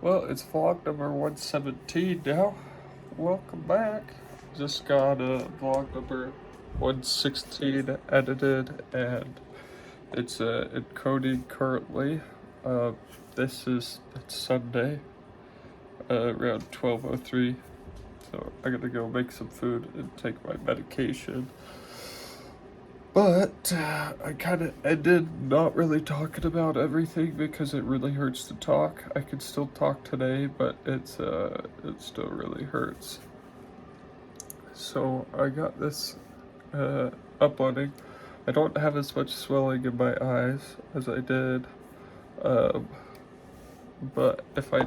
Well, it's vlog number 117 now. Welcome back. Just got vlog number 116 edited and it's encoding currently. It's Sunday, around 12:03. So I gotta go make some food and take my medication. But I kind of ended not really talking about everything because it really hurts to talk. I can still talk today, but it still really hurts. So I got this uploading. I don't have as much swelling in my eyes as I did, but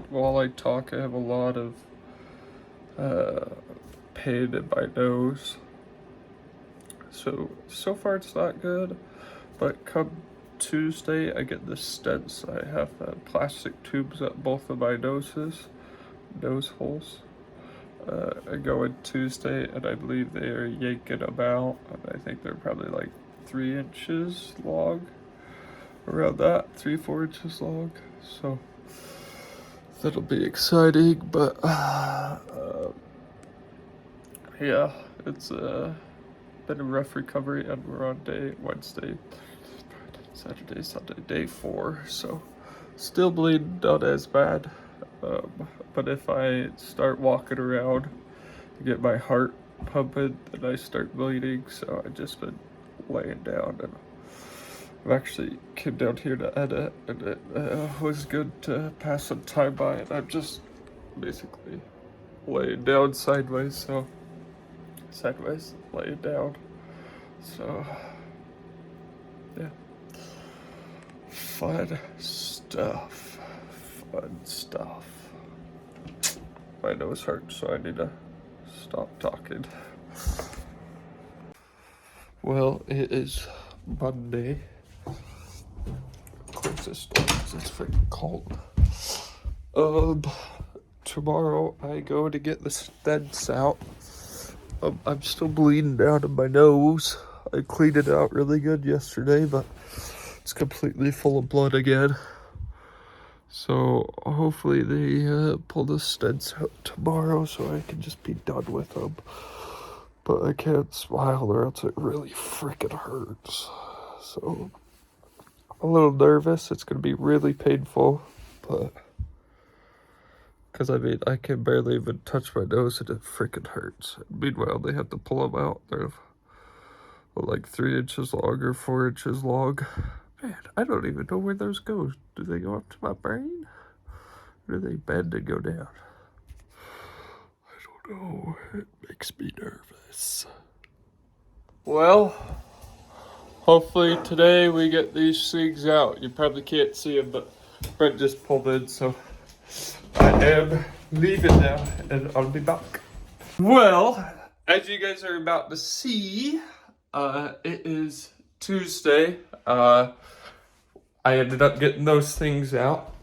while I talk, I have a lot of pain in my nose. So far it's not good, but come Tuesday I get the stents. I have plastic tubes at both of my nose holes. I go in Tuesday and I believe they are yanking them out, and I think they're probably like 3 inches long, around that, 3-4 inches long. So that'll be exciting, but yeah, it's been a rough recovery, and we're on Wednesday, Saturday, Sunday, day 4, so still bleeding, not as bad, but if I start walking around to get my heart pumping, then I start bleeding. So I've just been laying down, and I've actually came down here to edit, and it was good to pass some time by, and I'm just basically laying down sideways, laying down. So yeah, fun stuff. My nose hurts, so I need to stop talking. Well, it is Monday. Close this door because it's freaking cold. Tomorrow I go to get the stents out. I'm still bleeding down in my nose. I cleaned it out really good yesterday, but it's completely full of blood again. So hopefully they pull the stents out tomorrow so I can just be done with them. But I can't smile or else it really freaking hurts. So I'm a little nervous. It's going to be really painful, but because I can barely even touch my nose and it freaking hurts. Meanwhile, they have to pull them out. They're like 3 inches long or 4 inches long. Man, I don't even know where those go. Do they go up to my brain? Or do they bend and go down? I don't know. It makes me nervous. Well, hopefully today we get these things out. You probably can't see them, but Brent just pulled in, so I am leaving now, and I'll be back. Well, as you guys are about to see, it is Tuesday. I ended up getting those things out.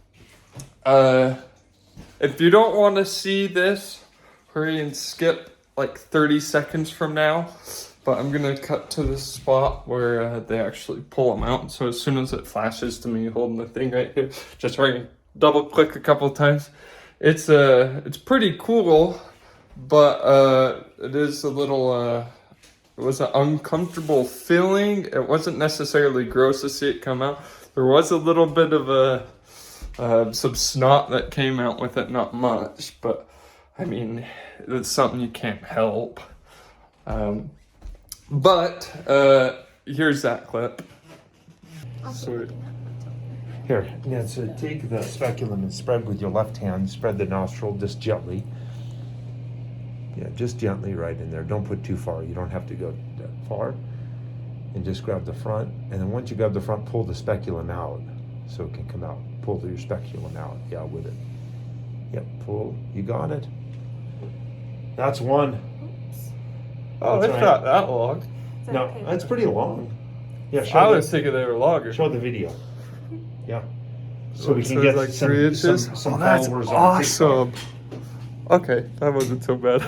If you don't want to see this, hurry and skip like 30 seconds from now. But I'm gonna cut to the spot where they actually pull them out. So as soon as it flashes to me holding the thing right here, just right, double click a couple times. It's pretty cool, but it is a little it was an uncomfortable feeling. It wasn't necessarily gross to see it come out. There was a little bit of some snot that came out with it, not much, but I mean, it's something you can't help. But here's that clip. So, Here, yeah, so take the speculum and spread with your left hand. Spread the nostril just gently. Yeah, just gently right in there. Don't put too far. You don't have to go that far. And just grab the front. And then once you grab the front, pull the speculum out so it can come out. Pull your speculum out. Yeah, with it. Yep, pull. You got it. That's one. oh, That's it's right. not that long. No, that's pretty long. Yeah, I was thinking they were longer. show the video. Yeah. So we It can says get like 3 inches. some That's followers on awesome. TikTok. Okay, that wasn't so bad.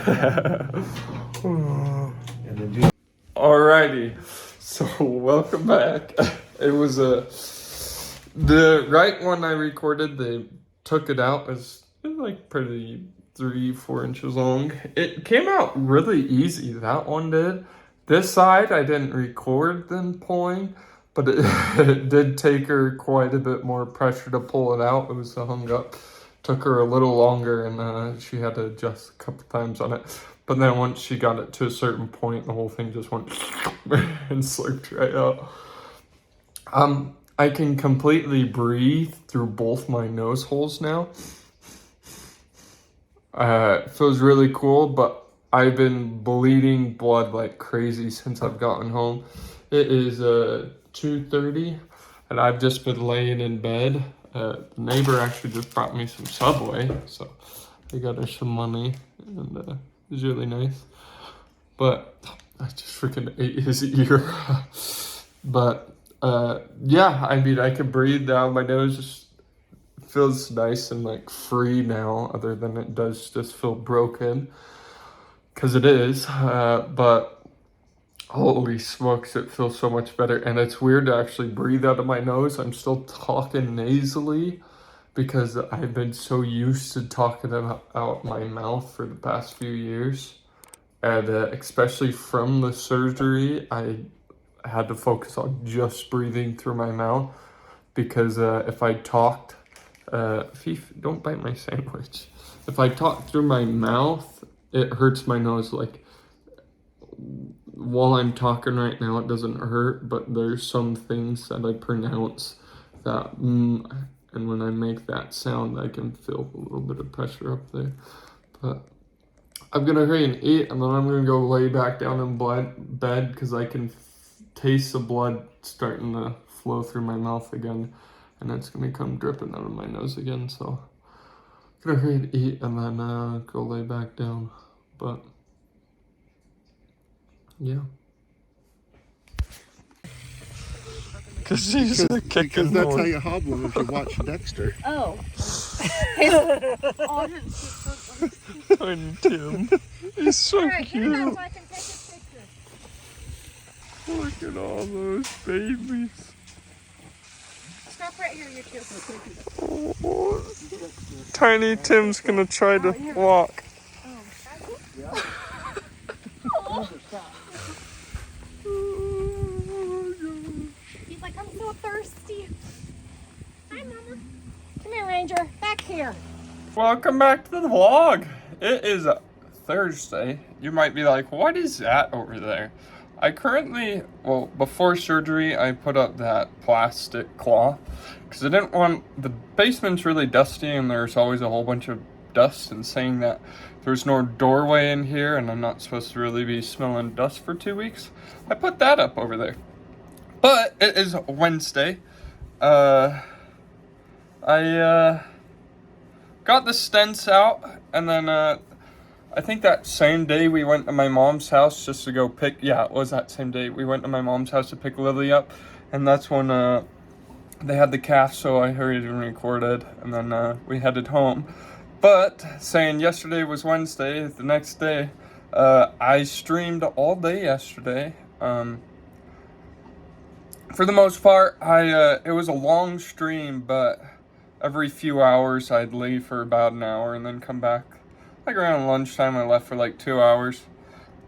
And then do Alrighty, so welcome back. It was the right one I recorded. They took it out as like pretty 3-4 inches long. It came out really easy, that one did. This side I didn't record them pulling, but it did take her quite a bit more pressure to pull it out. It was hung up. Took her a little longer, and she had to adjust a couple times on it. But then once she got it to a certain point, the whole thing just went and slurped right out. I can completely breathe through both my nose holes now. It feels really cool, but I've been bleeding blood like crazy since I've gotten home. It is 2:30, and I've just been laying in bed. The neighbor actually just brought me some Subway, so I got her some money, and it was really nice. But I just freaking ate his ear. But yeah, I mean, I can breathe now. My nose feels nice and like free now, other than it does just feel broken, because it is. But holy smokes, it feels so much better. And it's weird to actually breathe out of my nose. I'm still talking nasally because I've been so used to talking out my mouth for the past few years. And especially from the surgery, I had to focus on just breathing through my mouth, because if I talked, Fief, don't bite my sandwich. If I talk through my mouth, it hurts my nose. Like, while I'm talking right now, it doesn't hurt, but there's some things that I pronounce that, and when I make that sound, I can feel a little bit of pressure up there. But I'm gonna hurry and eat, and then I'm gonna go lay back down in bed, because I can taste the blood starting to flow through my mouth again, and it's gonna come dripping out of my nose again. So I'm gonna hurry and eat, and then go lay back down. But yeah. Because she's because that's how you hobble them if you watch Dexter. Oh. And Tim, he's so Alright, get him out cute. so I can take his picture. Look at all those babies. Stop right here, you two. Oh, Tiny Tim's gonna try to walk. He's like, I'm so thirsty. Hi, Mama. Come here, Ranger. Back here. Welcome back to the vlog. It is Thursday. You might be like, what is that over there? I currently, well, before surgery, I put up that plastic cloth because I didn't want, the basement's really dusty and there's always a whole bunch of dust, and saying that there's no doorway in here and I'm not supposed to really be smelling dust for 2 weeks, I put that up over there. But it is Wednesday. I got the stents out, and then I think that same day we went to my mom's house just to go pick, yeah, it was that same day. We went to my mom's house to pick Lily up, and that's when they had the calf, so I hurried and recorded, and then we headed home. But saying yesterday was Wednesday, the next day, I streamed all day yesterday. For the most part, it was a long stream, but every few hours I'd leave for about an hour and then come back. Like around lunchtime, I left for like 2 hours.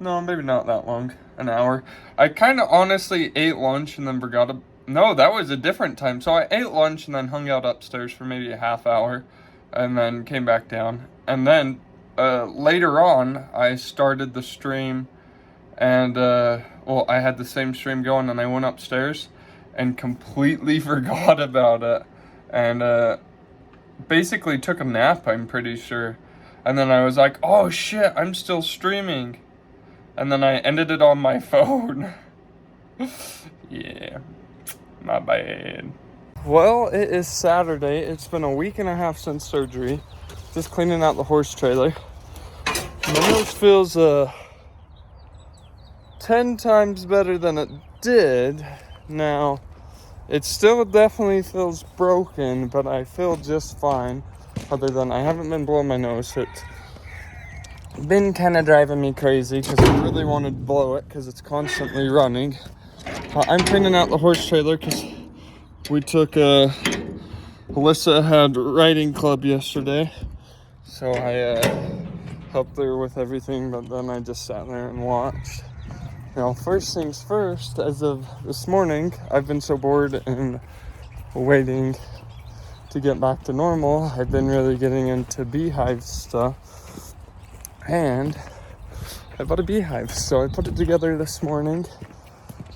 No, maybe not that long, an hour. I kind of honestly ate lunch and then forgot to, no, that was a different time. So I ate lunch and then hung out upstairs for maybe a half hour and then came back down. And then later on, I started the stream, and well, I had the same stream going, and I went upstairs and completely forgot about it, and basically took a nap, I'm pretty sure. And then I was like, oh shit, I'm still streaming, and then I ended it on my phone. Yeah, my bad. Well, it is Saturday. It's been a week and a half since surgery. Just cleaning out the horse trailer. My nose feels 10 times better than it did. Now, it still definitely feels broken, but I feel just fine. Other than I haven't been blowing my nose. It's been kind of driving me crazy because I really wanted to blow it because it's constantly running. I'm cleaning out the horse trailer because we took Alyssa had riding club yesterday, So I helped her with everything, but then I just sat there and watched. Now, first things first, as of this morning, I've been so bored and waiting to get back to normal. I've been really getting into beehive stuff, and I bought a beehive, so I put it together this morning.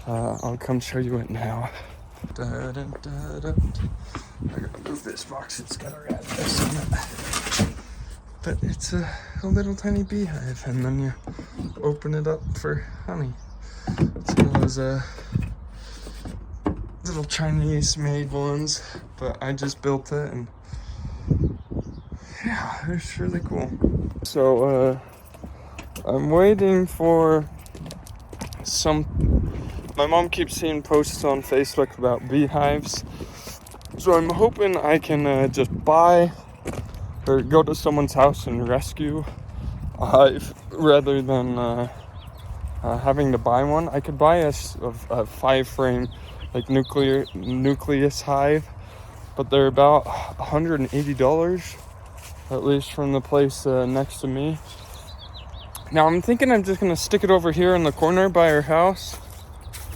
I'll come show you it now. I gotta move this box, it's got a rat nest in it. But it's a little tiny beehive, and then you open it up for honey. It's one of those little Chinese made ones, but I just built it, and yeah, it's really cool. So I'm waiting for my mom keeps seeing posts on Facebook about beehives, so I'm hoping I can just buy or go to someone's house and rescue a hive rather than having to buy one. I could buy a 5-frame like nucleus hive, but they're about $180, at least from the place next to me. Now I'm thinking I'm just gonna stick it over here in the corner by our house,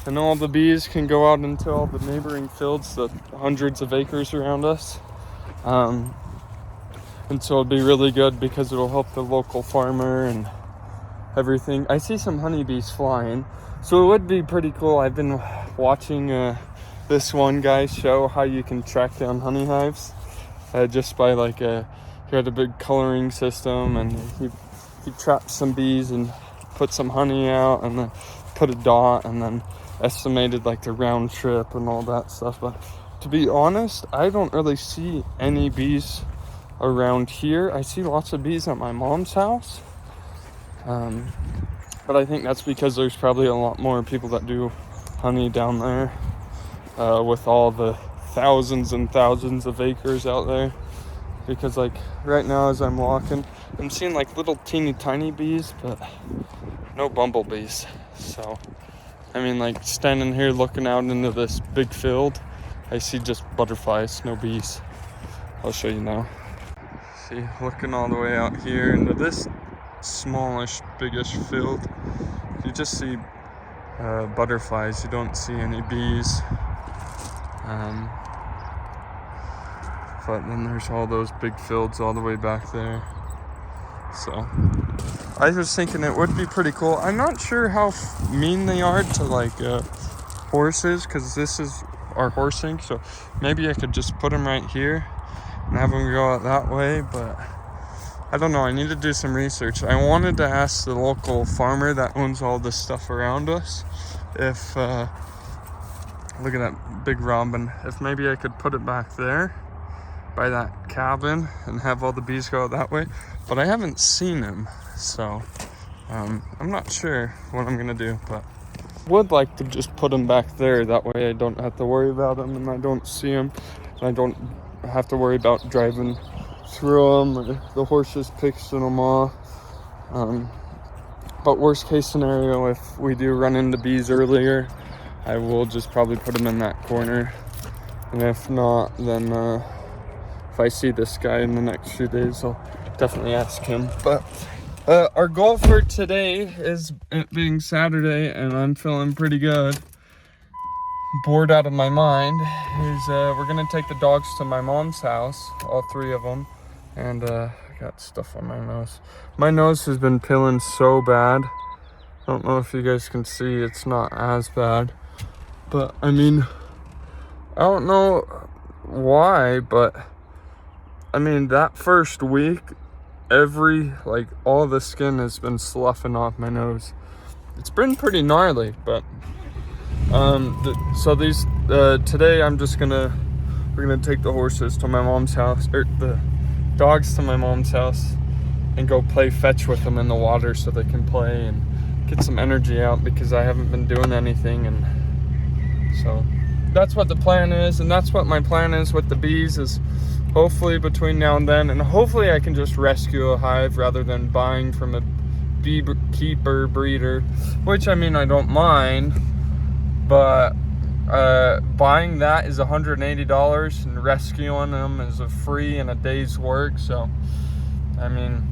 and all the bees can go out into all the neighboring fields, the hundreds of acres around us. And so it'll be really good because it'll help the local farmer and everything. I see some honeybees flying, so it would be pretty cool. I've been watching this one guy show how you can track down honey hives just by he had a big coloring system, and he trapped some bees and put some honey out, and then put a dot, and then estimated like the round trip and all that stuff. But to be honest, I don't really see any bees around here. I see lots of bees at my mom's house, but I think that's because there's probably a lot more people that do honey down there with all the thousands and thousands of acres out there. Because like right now as I'm walking, I'm seeing like little teeny tiny bees, but no bumblebees. So I mean, like standing here looking out into this big field, I see just butterflies, no bees. I'll show you now. See, looking all the way out here into this smallish, biggish field, you just see butterflies. You don't see any bees. But then there's all those big fields all the way back there. So I was thinking it would be pretty cool. I'm not sure how mean they are to like horses, because this is our horsing. So maybe I could just put them right here and have them go out that way, but I don't know. I need to do some research. I wanted to ask the local farmer that owns all this stuff around us if look at that big robin, if maybe I could put it back there by that cabin and have all the bees go out that way, but I haven't seen him, so I'm not sure what I'm gonna do, but would like to just put him back there. That way I don't have to worry about him, and I don't see him, and I don't have to worry about driving through them or the horses picking them off. But worst case scenario, if we do run into bees earlier, I will just probably put them in that corner, and if not, then if I see this guy in the next few days, I'll definitely ask him. But our goal for today is, it being Saturday and I'm feeling pretty good, bored out of my mind, is we're gonna take the dogs to my mom's house, all 3 of them. And I got stuff on my nose. My nose has been peeling so bad. I don't know if you guys can see, it's not as bad, but I mean, I don't know why, but I mean, that first week, all the skin has been sloughing off my nose. It's been pretty gnarly, but so these today we're gonna take the horses to my mom's house, or the dogs to my mom's house, and go play fetch with them in the water so they can play and get some energy out, because I haven't been doing anything. And so that's what the plan is, and that's what my plan is with the bees, is hopefully between now and then, and hopefully I can just rescue a hive rather than buying from a bee keeper breeder, which I mean, I don't mind, but buying that is $180, and rescuing them is a free and a day's work. So I mean,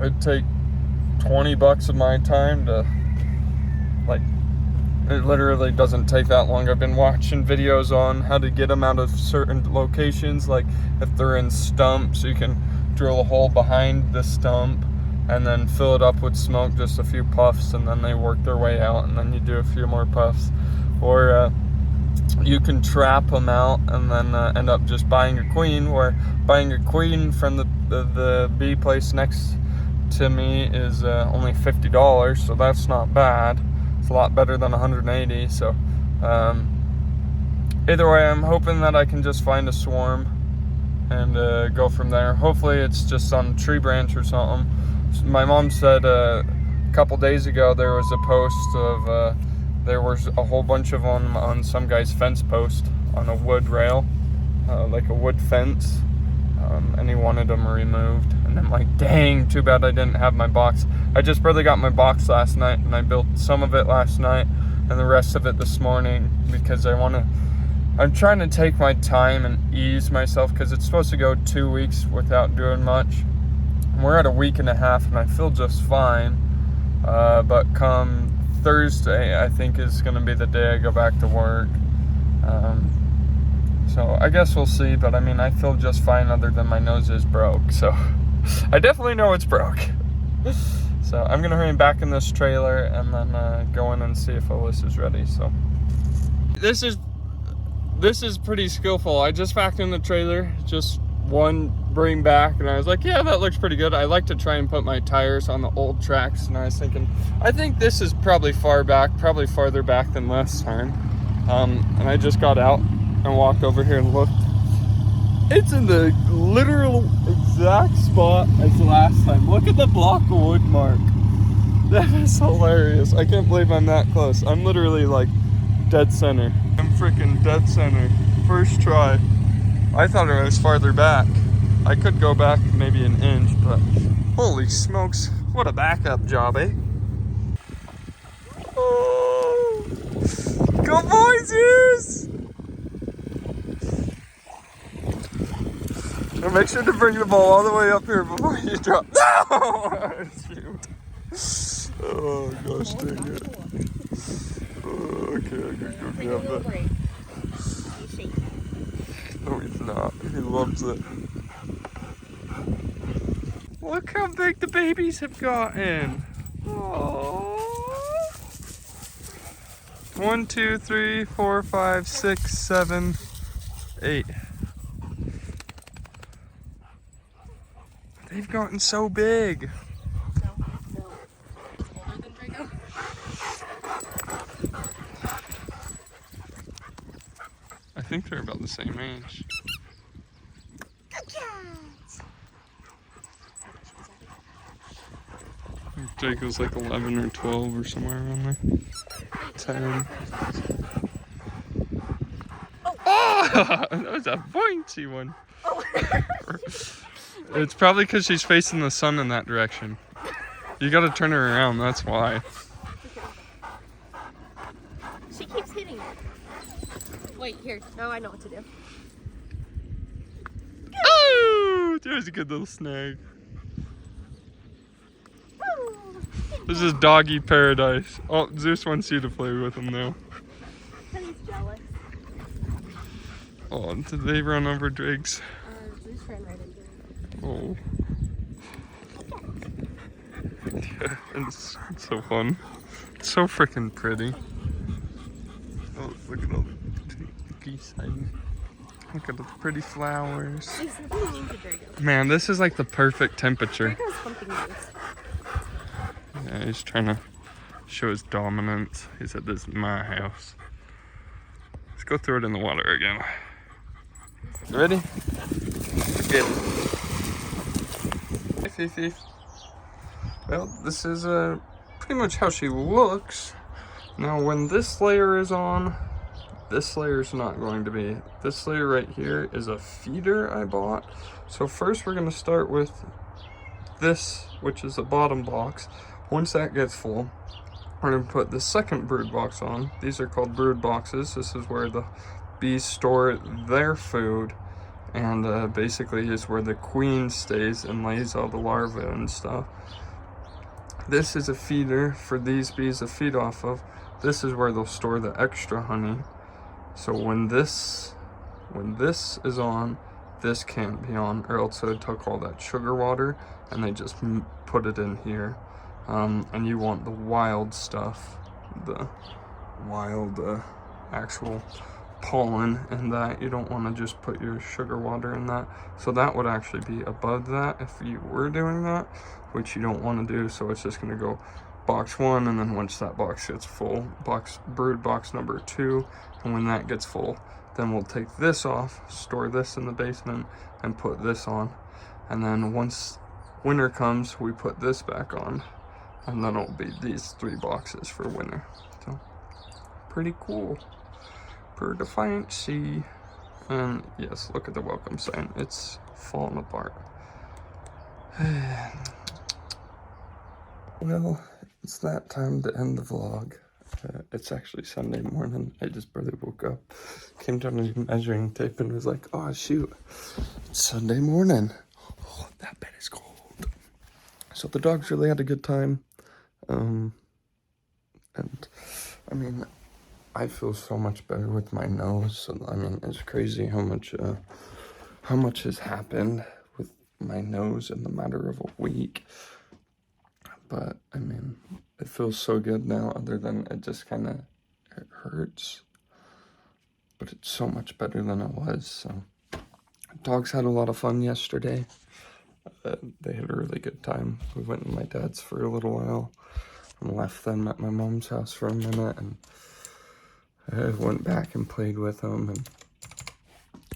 it'd take $20 of my time to, like, it literally doesn't take that long. I've been watching videos on how to get them out of certain locations, like if they're in stumps, you can drill a hole behind the stump and then fill it up with smoke, just a few puffs, and then they work their way out, and then you do a few more puffs. Or you can trap them out and then end up just buying a queen, or buying a queen from the bee place next to me is only $50, so that's not bad. It's a lot better than 180. So either way, I'm hoping that I can just find a swarm and go from there. Hopefully it's just on a tree branch or something. My mom said a couple days ago there was a post of there was a whole bunch of them on some guy's fence post on a wood rail, like a wood fence, and he wanted them removed. And I'm like, dang, too bad I didn't have my box. I just barely got my box last night, and I built some of it last night and the rest of it this morning, because I'm trying to take my time and ease myself, because it's supposed to go 2 weeks without doing much. We're at a week and a half, and I feel just fine. But come Thursday, I think, is going to be the day I go back to work. So I guess we'll see. But I mean, I feel just fine, other than my nose is broke. So I definitely know it's broke. So I'm going to hurry back in this trailer and then go in and see if Alyssa's ready. So this is pretty skillful. I just packed in the trailer, just one bring back, and I was like, yeah, that looks pretty good. I like to try and put my tires on the old tracks, and I was thinking, I think this is probably far back, probably farther back than last time. And I just got out and walked over here and looked. It's in the literal exact spot as last time. Look at the block of wood mark. That is hilarious. I can't believe I'm that close. I'm literally like dead center. I'm freaking dead center. First try. I thought it was farther back. I could go back maybe an inch, but holy smokes, what a backup job, eh? Oh, go boys! And make sure to bring the ball all the way up here before you drop. No! Shoot. Oh gosh, dang it. Okay, I'm gonna go grab that. No, he's not. He loves it. Look how big the babies have gotten. Aww. 1, 2, 3, 4, 5, 6, 7, 8. They've gotten so big. Older than Draco. I think they're about the same age. Draco's like 11 or 12 or somewhere around there. 10. Oh! That was a pointy one. Oh. It's probably because she's facing the sun in that direction. You gotta turn her around, that's why. She keeps hitting it. Wait, here. Now I know what to do. Oh! There's a good little snag. This is doggy paradise. Oh, Zeus wants you to play with him now. He's jealous. Oh, did they run over Driggs? Zeus ran right into him. Oh. Yeah, it's so fun. It's so freaking pretty. Oh, look at all the geese hiding. Look at the pretty flowers. He's really into Draco. Man, this is like the perfect temperature. Draco's pumping moves. Yeah, he's trying to show his dominance. He said, this is my house. Let's go throw it in the water again. You ready? Get it. Hey, Fifi. Well, this is pretty much how she looks. Now, when this layer is on, this layer is not going to be. This layer right here is a feeder I bought. So first we're going to start with this, which is a bottom box. Once that gets full, we're going to put the second brood box on. These are called brood boxes. This is where the bees store their food and basically is where the queen stays and lays all the larvae and stuff. This is a feeder for these bees to feed off of. This is where they'll store the extra honey. So when this is on, this can't be on, or else it took all that sugar water and they just put it in here. And you want the wild stuff, the wild actual pollen in that. You don't want to just put your sugar water in that. So that would actually be above that if you were doing that, which you don't want to do. So it's just going to go box 1, and then once that box gets full, brood box number 2, and when that gets full, then we'll take this off, store this in the basement, and put this on. And then once winter comes, we put this back on, and then it'll be these 3 boxes for winter. So pretty cool, pretty fancy. And yes, look at the welcome sign, it's falling apart. Well, it's that time to end the vlog. It's actually Sunday morning. I just barely woke up, came down to measuring tape, and was like, oh shoot, it's Sunday morning. Oh, that bed is cold. So the dogs really had a good time. And I mean, I feel so much better with my nose. So, I mean, it's crazy how much has happened with my nose in the matter of a week. But I mean, it feels so good now, other than it just kind of hurts. But it's so much better than it was. So dogs had a lot of fun yesterday. They had a really good time. We went to my dad's for a little while and left them at my mom's house for a minute, and I went back and played with them, and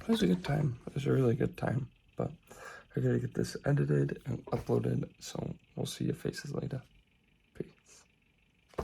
it was a good time. It was a really good time. But I gotta get this edited and uploaded, so we'll see your faces later.